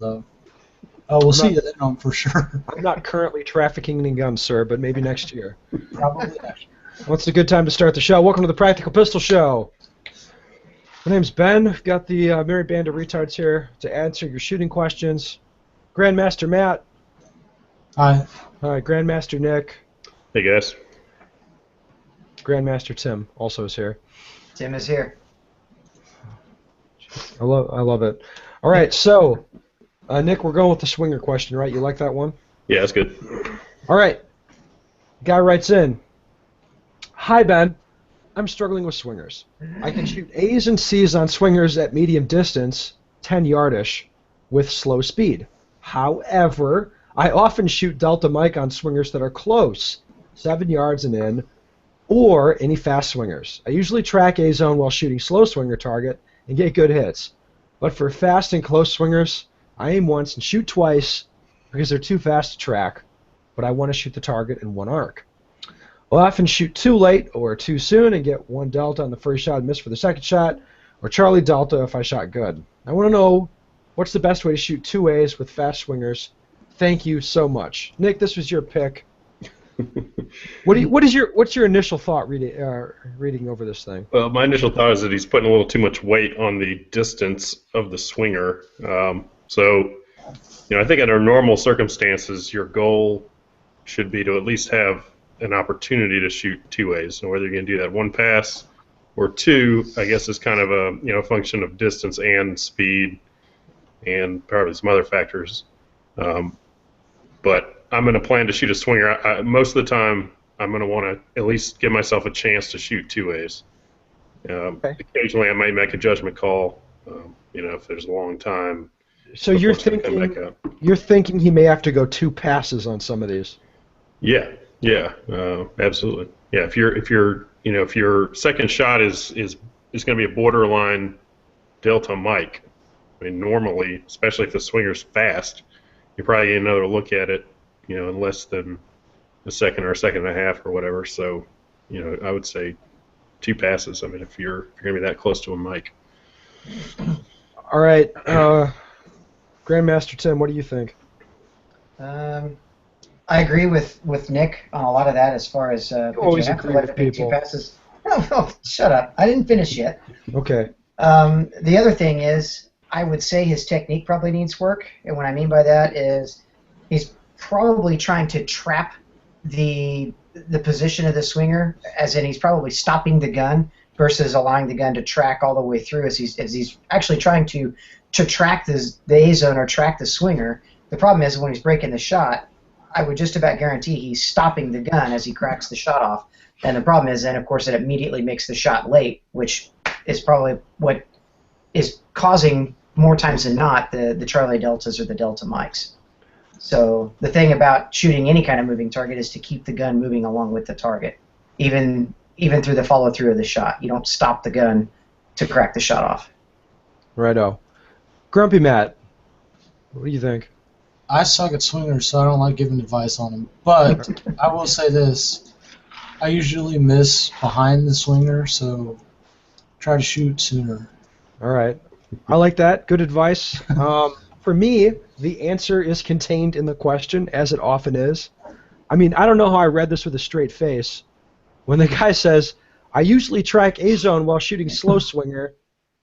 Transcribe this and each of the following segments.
So we'll see you then for sure. I'm not currently trafficking any guns, sir, but maybe next year. Probably next year. What's a good time to start the show? Welcome to the Practical Pistol Show. My name's Ben. We've got the Merry Band of Retards here to answer your shooting questions. Grandmaster Matt. Hi. All right, Grandmaster Nick. Hey, guys. Grandmaster Tim also is here. Tim is here. I love it. All right, so Nick, we're going with the swinger question, right? You like that one? Yeah, that's good. All right. Guy writes in, "Hi, Ben. I'm struggling with swingers. I can shoot A's and C's on swingers at medium distance, 10-yardish, with slow speed. However, I often shoot Delta Mike on swingers that are close, 7 yards and in, or any fast swingers. I usually track A-zone while shooting slow swinger target and get good hits. But for fast and close swingers, I aim once and shoot twice because they're too fast to track, but I want to shoot the target in one arc. I'll often shoot too late or too soon and get one Delta on the first shot and miss for the second shot, or Charlie Delta if I shot good. I want to know what's the best way to shoot 2As with fast swingers. Thank you so much." Nick, this was your pick. What's your initial thought reading over this thing? Well, my initial thought is that he's putting a little too much weight on the distance of the swinger. I think under normal circumstances, your goal should be to at least have an opportunity to shoot 2As. And whether you're going to do that one pass or two, I guess is kind of a function of distance and speed and probably some other factors. But I'm going to plan to shoot a swinger. Most of the time, I'm going to want to at least give myself a chance to shoot 2As. Okay. Occasionally, I might make a judgment call. If there's a long time. So you're thinking he may have to go 2 passes on some of these. Yeah, absolutely. Yeah, if your second shot is going to be a borderline Delta Mike, I mean, normally, especially if the swinger's fast, you probably get another look at it, in less than a second or a second and a half or whatever. So, I would say 2 passes. I mean, if you're going to be that close to a Mike. All right, Grandmaster Tim, what do you think? I agree with Nick on a lot of that as far as you always agree with people. 2 passes. No, shut up. I didn't finish yet. Okay. The other thing is, I would say his technique probably needs work, and what I mean by that is he's probably trying to trap the position of the swinger, as in he's probably stopping the gun versus allowing the gun to track all the way through as he's actually trying to track the A-zone or track the swinger. The problem is when he's breaking the shot, I would just about guarantee he's stopping the gun as he cracks the shot off. And the problem is then, of course, it immediately makes the shot late, which is probably what is causing, more times than not, the Charlie Deltas or the Delta Mikes. So the thing about shooting any kind of moving target is to keep the gun moving along with the target, even through the follow-through of the shot. You don't stop the gun to crack the shot off. Righto. Grumpy Matt, what do you think? I suck at swingers, so I don't like giving advice on them. But I will say this. I usually miss behind the swinger, so try to shoot sooner. All right. I like that. Good advice. For me, the answer is contained in the question, as it often is. I mean, I don't know how I read this with a straight face. When the guy says, "I usually track A-zone while shooting slow swinger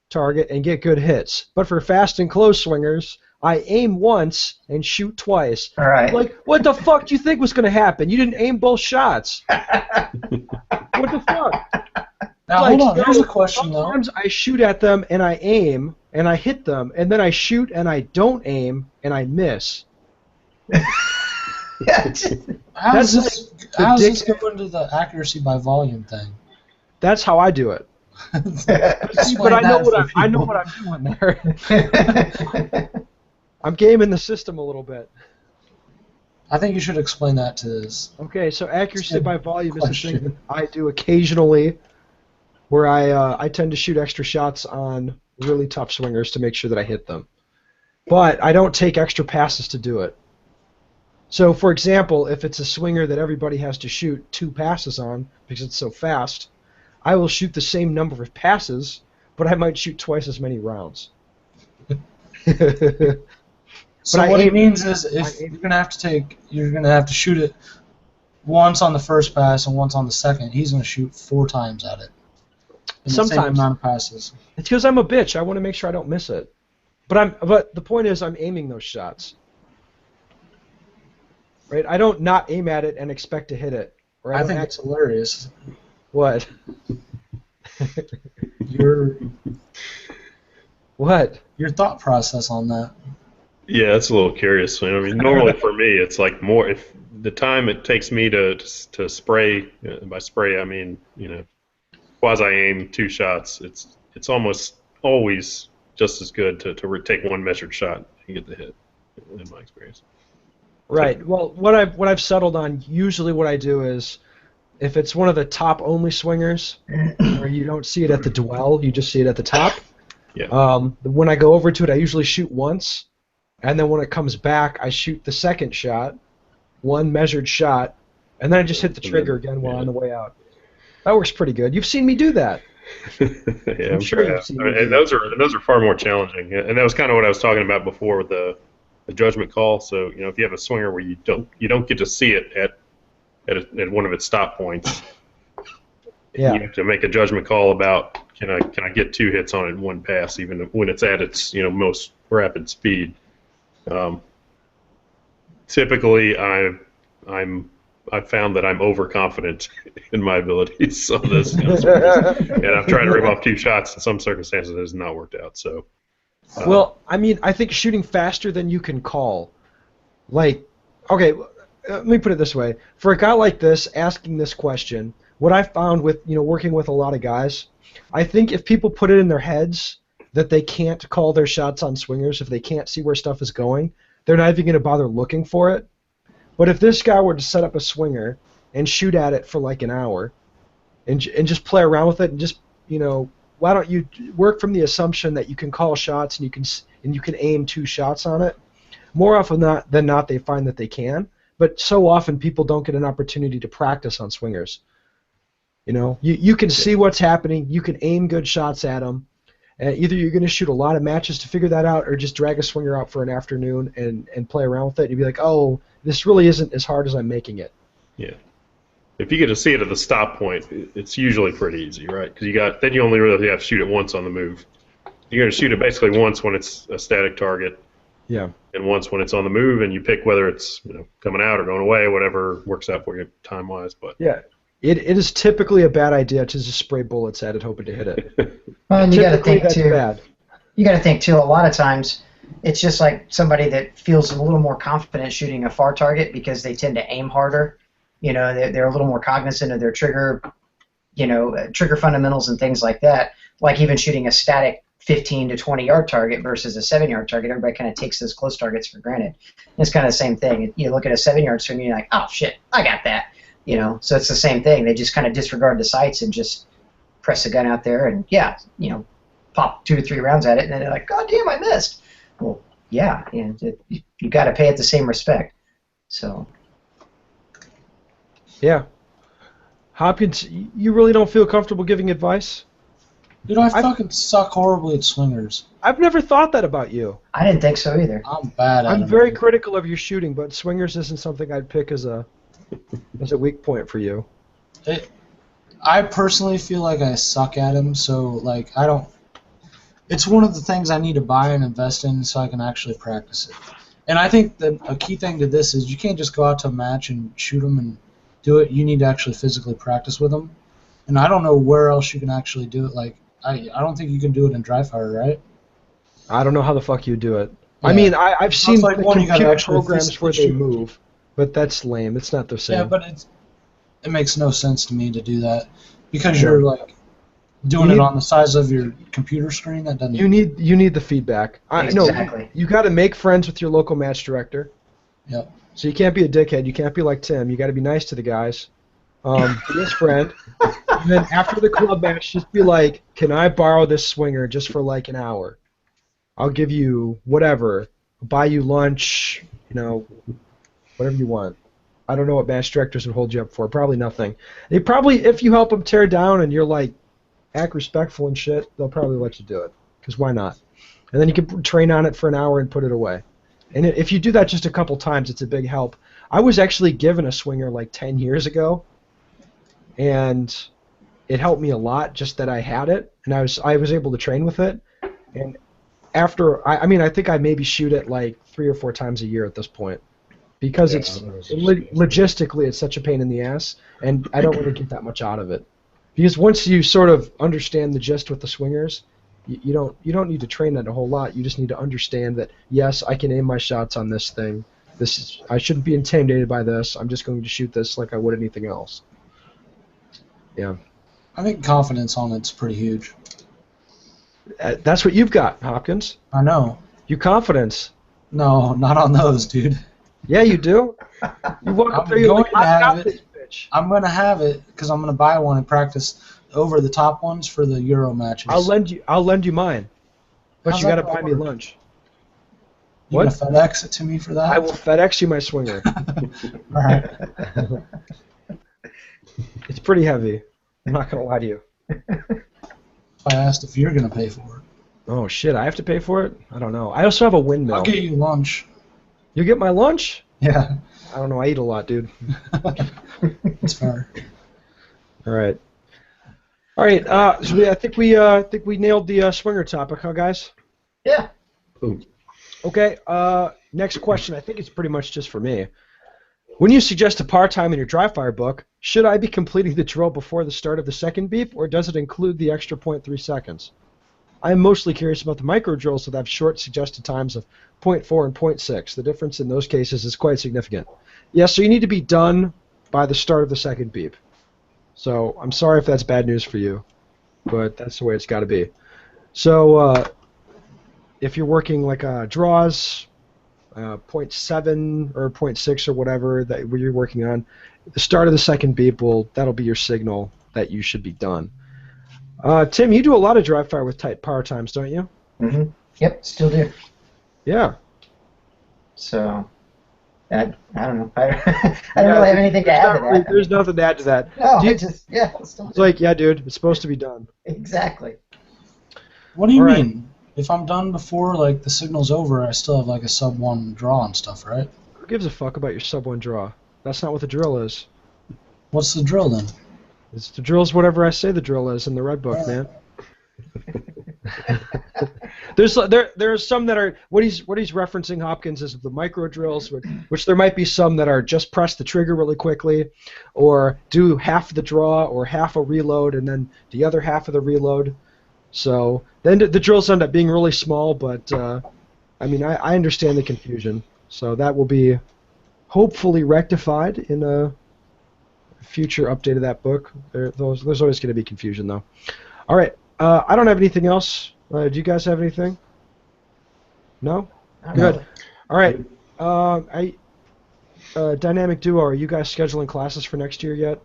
target and get good hits. But for fast and close swingers, I aim once and shoot twice." All right. Like, what the fuck do you think was going to happen? You didn't aim both shots. What the fuck? Now, hold on. There's a question, though. Sometimes I shoot at them and I aim and I hit them, and then I shoot and I don't aim and I miss. How does this go into the accuracy by volume thing? That's how I do it. But I know what I'm doing there. I'm gaming the system a little bit. I think you should explain that to us. Okay, so accuracy by volume is the thing that I do occasionally, where I tend to shoot extra shots on really tough swingers to make sure that I hit them. But I don't take extra passes to do it. So, for example, if it's a swinger that everybody has to shoot 2 passes on because it's so fast, I will shoot the same number of passes, but I might shoot twice as many rounds. So I what he aim- means is if I aim- you're gonna have to shoot it once on the first pass and once on the second. He's gonna shoot 4 times at it in the same Sometimes. amount of passes. It's because I'm a bitch. I want to make sure I don't miss it. But the point is, I'm aiming those shots. Right? I don't not aim at it and expect to hit it. Or I don't think act- it's hilarious. What? Your What? your thought process on that. Yeah, that's a little curious. I mean, normally for me, it's like more if the time it takes me to spray. By spray, I mean quasi aim 2 shots. It's almost always just as good to take one measured shot and get the hit, in my experience. Right. Well, what I've settled on, usually what I do is, if it's one of the top only swingers, where you don't see it at the dwell, you just see it at the top. Yeah. When I go over to it, I usually shoot once, and then when it comes back, I shoot the second shot, one measured shot, and then I just hit the trigger again while on the way out. That works pretty good. You've seen me do that. Yeah, I'm sure I you've have. seen I me mean, do and those are far more challenging. And that was kind of what I was talking about before with the judgment call. So if you have a swinger where you don't get to see it at one of its stop points, Yeah. you have to make a judgment call about can I get 2 hits on it in one pass, even when it's at its most rapid speed. Typically, I've found that I'm overconfident in my abilities on this, and I've tried to rip off 2 shots. In some circumstances, it has not worked out. So, Well, I mean, I think shooting faster than you can call. Like, okay, let me put it this way. For a guy like this, asking this question, what I found with, working with a lot of guys, I think if people put it in their heads that they can't call their shots on swingers, if they can't see where stuff is going, they're not even going to bother looking for it. But if this guy were to set up a swinger and shoot at it for like an hour and just play around with it and just, why don't you work from the assumption that you can call shots and you can aim 2 shots on it? More often than not, they find that they can. But so often people don't get an opportunity to practice on swingers. You can see what's happening. You can aim good shots at them. Either you're going to shoot a lot of matches to figure that out, or just drag a swinger out for an afternoon and play around with it. And you'd be like, oh, this really isn't as hard as I'm making it. yeah. If you get to see it at the stop point, it's usually pretty easy, right? Because then you only really have to shoot it once on the move. You're going to shoot it basically once when it's a static target, Yeah. and once when it's on the move, and you pick whether it's coming out or going away, whatever works out for you time-wise. But Yeah. It is typically a bad idea to just spray bullets at it hoping to hit it. Well, and you got to Typically, think that's too. bad. You got to think too. A lot of times, it's just like somebody that feels a little more confident shooting a far target because they tend to aim harder. They're a little more cognizant of their trigger, trigger fundamentals and things like that. Like even shooting a static 15 to 20 yard target versus a 7-yard target. Everybody kind of takes those close targets for granted. It's kind of the same thing. You look at a 7-yard swing and you're like, oh shit, I got that. So it's the same thing. They just kind of disregard the sights and just press a gun out there and pop 2 or 3 rounds at it, and then they're like, God damn, I missed. Well, yeah, you got to pay it the same respect. So. Yeah. Hopkins, you really don't feel comfortable giving advice? I fucking suck horribly at swingers. I've never thought that about you. I didn't think so either. I'm bad at I'm them. very critical of your shooting, but swingers isn't something I'd pick as a weak point for you. I personally feel like I suck at them, so I don't. It's one of the things I need to buy and invest in so I can actually practice it. And I think that a key thing to this is you can't just go out to a match and shoot them and do it. You need to actually physically practice with them. And I don't know where else you can actually do it. I don't think you can do it in dry fire, right? I don't know how the fuck you do it. Yeah. I mean, I've seen like the one you gotta computer actually programs physically where they shoot. move, but that's lame. It's not the same. Yeah, but it makes no sense to me to do that because you're doing You it need- on the size of your computer screen. That doesn't. You need the feedback. Exactly. No, you got to make friends with your local match director. Yep. So you can't be a dickhead. You can't be like Tim. You got to be nice to the guys. Be his friend. And then after the club match, just be like, "Can I borrow this swinger just for an hour? I'll give you whatever. I'll buy you lunch. Whatever you want." I don't know what match directors would hold you up for. Probably nothing. They probably, if you help them tear down and you're act respectful and shit, they'll probably let you do it. Because why not? And then you can train on it for an hour and put it away. And if you do that just a couple times, it's a big help. I was actually given a swinger like 10 years ago, and it helped me a lot just that I had it, and I was able to train with it. And after, I mean, I think I maybe shoot it like 3 or 4 times a year at this point, because logistically it's such a pain in the ass, and I don't really get that much out of it. Because once you sort of understand the gist with the swingers, you don't need to train that a whole lot. You just need to understand that, yes, I can aim my shots on this thing. I shouldn't be intimidated by this. I'm just going to shoot this like I would anything else. Yeah. I think confidence on it's pretty huge. That's what you've got, Hopkins. I know. Your confidence. No, not on those, dude. Yeah, you do. You walk up there, you're like, I got this bitch. I'm going to have it because I'm going to buy one and practice over the top ones for the Euro matches. I'll lend you mine. But you got to buy me lunch. You want to FedEx it to me for that? I will FedEx you my swinger. All right. It's pretty heavy. I'm not going to lie to you. I asked if you're going to pay for it. Oh, shit. I have to pay for it? I don't know. I also have a windmill. I'll get you lunch. You get my lunch? Yeah. I don't know. I eat a lot, dude. That's fair. All right. All right. So I think we nailed the swinger topic, huh, guys? Yeah. Ooh. Okay. Next question. I think it's pretty much just for me. When you suggest a par time in your dry fire book, should I be completing the drill before the start of the second beep, or does it include the extra 0.3 seconds? I am mostly curious about the micro drills that have short suggested times of 0.4 and 0.6. The difference in those cases is quite significant. Yes, so you need to be done by the start of the second beep. So I'm sorry if that's bad news for you, but that's the way it's got to be. So if you're working like draws, 0.7 or 0.6 or whatever that you're working on, the start of the second beep that'll be your signal that you should be done. Tim, you do a lot of dry fire with tight power times, don't you? Mm-hmm. Yep, still do. Yeah. So, I don't know. I don't really have anything to add to that. There's nothing to add to that. No, it's like, yeah, dude, it's supposed to be done. Exactly. What do you mean? If I'm done before like the signal's over, I still have like a sub 1 draw and stuff, right? Who gives a fuck about your sub 1 draw? That's not what the drill is. What's the drill then? The drill's whatever I say the drill is in the red book, man. There are some that are what he's referencing, Hopkins, is the micro drills, which there might be some that are just press the trigger really quickly, or do half the draw or half a reload and then the other half of the reload. So then the drills end up being really small, but I mean I understand the confusion. So that will be hopefully rectified in a future update of that book. There's always going to be confusion though. All right. I don't have anything else. Do you guys have anything? No? Good. All right. Dynamic Duo, are you guys scheduling classes for next year yet?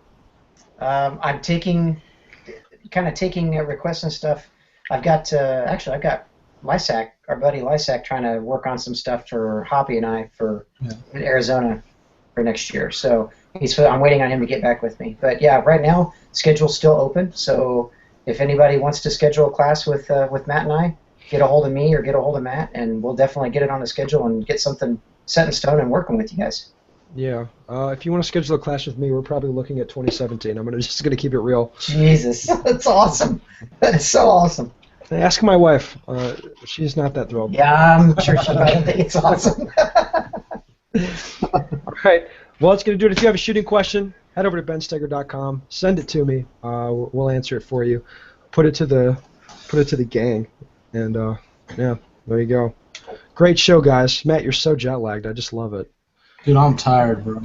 I'm taking requests and stuff. I've got Lysac, our buddy Lysac, trying to work on some stuff for Hoppy and I for Arizona for next year. So I'm waiting on him to get back with me. But yeah, right now schedule's still open. So if anybody wants to schedule a class with Matt and I, get a hold of me or get a hold of Matt, and we'll definitely get it on the schedule and get something set in stone and working with you guys. Yeah. If you want to schedule a class with me, we're probably looking at 2017. I'm just gonna keep it real. Jesus, that's awesome. That is so awesome. Ask my wife. She's not that thrilled. Yeah, I'm sure she might think it's awesome. All right. Well, that's going to do it. If you have a shooting question, head over to bensteger.com. Send it to me. We'll answer it for you. Put it to the gang. And, yeah, there you go. Great show, guys. Matt, you're so jet lagged. I just love it. Dude, I'm tired, bro.